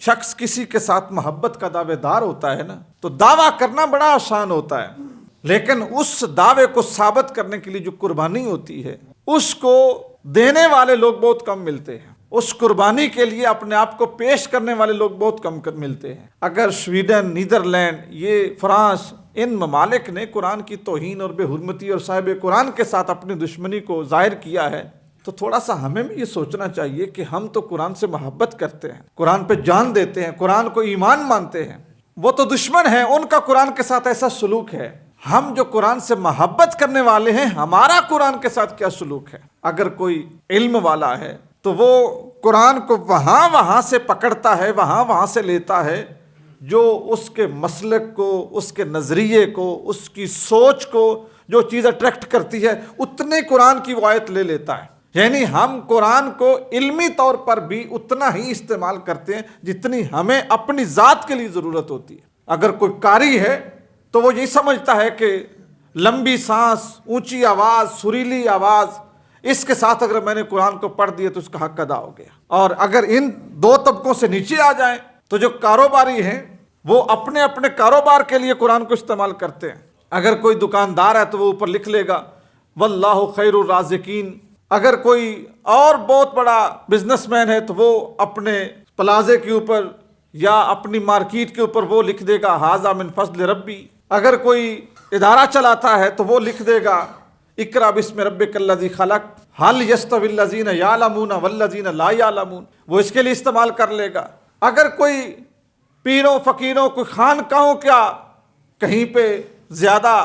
شخص کسی کے ساتھ محبت کا دعوے دار ہوتا ہے نا، تو دعویٰ کرنا بڑا آسان ہوتا ہے، لیکن اس دعوے کو ثابت کرنے کے لیے جو قربانی ہوتی ہے اس کو دینے والے لوگ بہت کم ملتے ہیں، اس قربانی کے لیے اپنے آپ کو پیش کرنے والے لوگ بہت کم ملتے ہیں۔ اگر سویڈن، نیدرلینڈ، یہ فرانس، ان ممالک نے قرآن کی توہین اور بے حرمتی اور صاحب قرآن کے ساتھ اپنی دشمنی کو ظاہر کیا ہے، تو تھوڑا سا ہمیں بھی یہ سوچنا چاہیے کہ ہم تو قرآن سے محبت کرتے ہیں، قرآن پہ جان دیتے ہیں، قرآن کو ایمان مانتے ہیں، وہ تو دشمن ہیں، ان کا قرآن کے ساتھ ایسا سلوک ہے، ہم جو قرآن سے محبت کرنے والے ہیں ہمارا قرآن کے ساتھ کیا سلوک ہے؟ اگر کوئی علم والا ہے تو وہ قرآن کو وہاں سے پکڑتا ہے، وہاں سے لیتا ہے جو اس کے مسلک کو، اس کے نظریے کو، اس کی سوچ کو جو چیز اٹریکٹ کرتی ہے اتنے قرآن کی وہ آیت لے لیتا ہے۔ یعنی ہم قرآن کو علمی طور پر بھی اتنا ہی استعمال کرتے ہیں جتنی ہمیں اپنی ذات کے لیے ضرورت ہوتی ہے۔ اگر کوئی قاری ہے تو وہ یہ سمجھتا ہے کہ لمبی سانس، اونچی آواز، سریلی آواز، اس کے ساتھ اگر میں نے قرآن کو پڑھ دیا تو اس کا حق ادا ہو گیا۔ اور اگر ان دو طبقوں سے نیچے آ جائیں تو جو کاروباری ہیں وہ اپنے اپنے کاروبار کے لیے قرآن کو استعمال کرتے ہیں۔ اگر کوئی دکاندار ہے تو وہ اوپر لکھ لے گا واللہ خیر الرازقین۔ اگر کوئی اور بہت بڑا بزنس مین ہے تو وہ اپنے پلازے کے اوپر یا اپنی مارکیٹ کے اوپر وہ لکھ دے گا ھذا من فضل ربی۔ اگر کوئی ادارہ چلاتا ہے تو وہ لکھ دے گا اقرأ بسم ربک الذی خلق ھل یستوی الذین یعلمون والذین لا یعلمون، وہ اس کے لیے استعمال کر لے گا۔ اگر کوئی پیروں فقیروں کوئی خانقاہوں کیا کہیں پہ زیادہ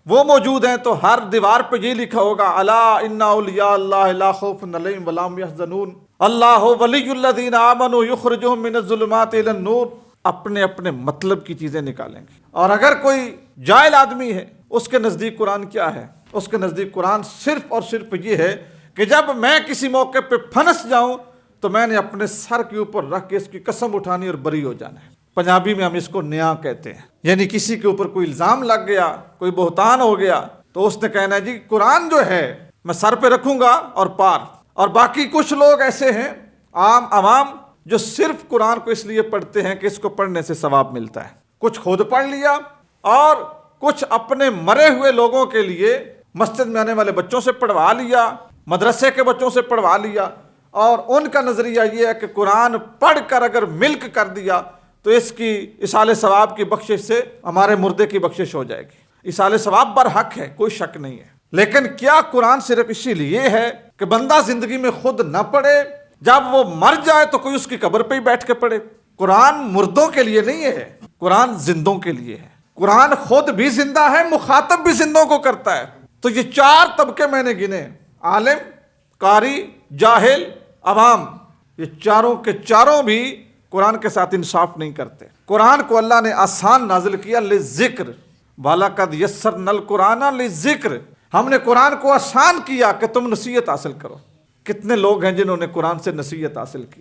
وہ موجود ہیں تو ہر دیوار پہ یہ لکھا ہوگا الا ان اولیاء اللہ لا خوف علیہم ولا هم یحزنون اللہ ولی الذین آمنوا یخرجهم من الظلمات الی النور۔ اپنے اپنے مطلب کی چیزیں نکالیں گے۔ اور اگر کوئی جاہل آدمی ہے اس کے نزدیک قرآن کیا ہے؟ اس کے نزدیک قرآن صرف اور صرف یہ ہے کہ جب میں کسی موقع پہ پھنس جاؤں تو میں نے اپنے سر کے اوپر رکھ کے اس کی قسم اٹھانی اور بری ہو جانا ہے۔ پنجابی میں ہم اس کو نیا کہتے ہیں، یعنی کسی کے اوپر کوئی الزام لگ گیا، کوئی بہتان ہو گیا تو اس نے کہنا ہے جی قرآن جو ہے میں سر پہ رکھوں گا اور پار۔ اور باقی کچھ لوگ ایسے ہیں عوام جو صرف قرآن کو اس لیے پڑھتے ہیں کہ اس کو پڑھنے سے ثواب ملتا ہے، کچھ خود پڑھ لیا اور کچھ اپنے مرے ہوئے لوگوں کے لیے مسجد میں آنے والے بچوں سے پڑھوا لیا، مدرسے کے بچوں سے پڑھوا لیا، اور ان کا نظریہ یہ ہے کہ قرآن پڑھ کر اگر ملک کر دیا تو اس کی اصال ثواب کی بخشش سے ہمارے مردے کی بخشش ہو جائے گی۔ اصال ثواب برحق ہے، کوئی شک نہیں ہے، لیکن کیا قرآن صرف اسی لیے ہے کہ بندہ زندگی میں خود نہ پڑھے، جب وہ مر جائے تو کوئی اس کی قبر پہ ہی بیٹھ کے پڑھے؟ قرآن مردوں کے لیے نہیں ہے، قرآن زندوں کے لیے ہے۔ قرآن خود بھی زندہ ہے، مخاطب بھی زندوں کو کرتا ہے۔ تو یہ چار طبقے میں نے گنے، عالم، قاری، جاہل، عوام، یہ چاروں کے چاروں بھی قرآن کے ساتھ انصاف نہیں کرتے۔ قرآن کو اللہ نے آسان نازل کیا للذکر وَلَقَدْ يَسَّرْنَا الْقُرْآنَ لِلذِّکْرِ، ہم نے قرآن کو آسان کیا کہ تم نصیحت حاصل کرو۔ کتنے لوگ ہیں جنہوں نے قرآن سے نصیحت حاصل کی؟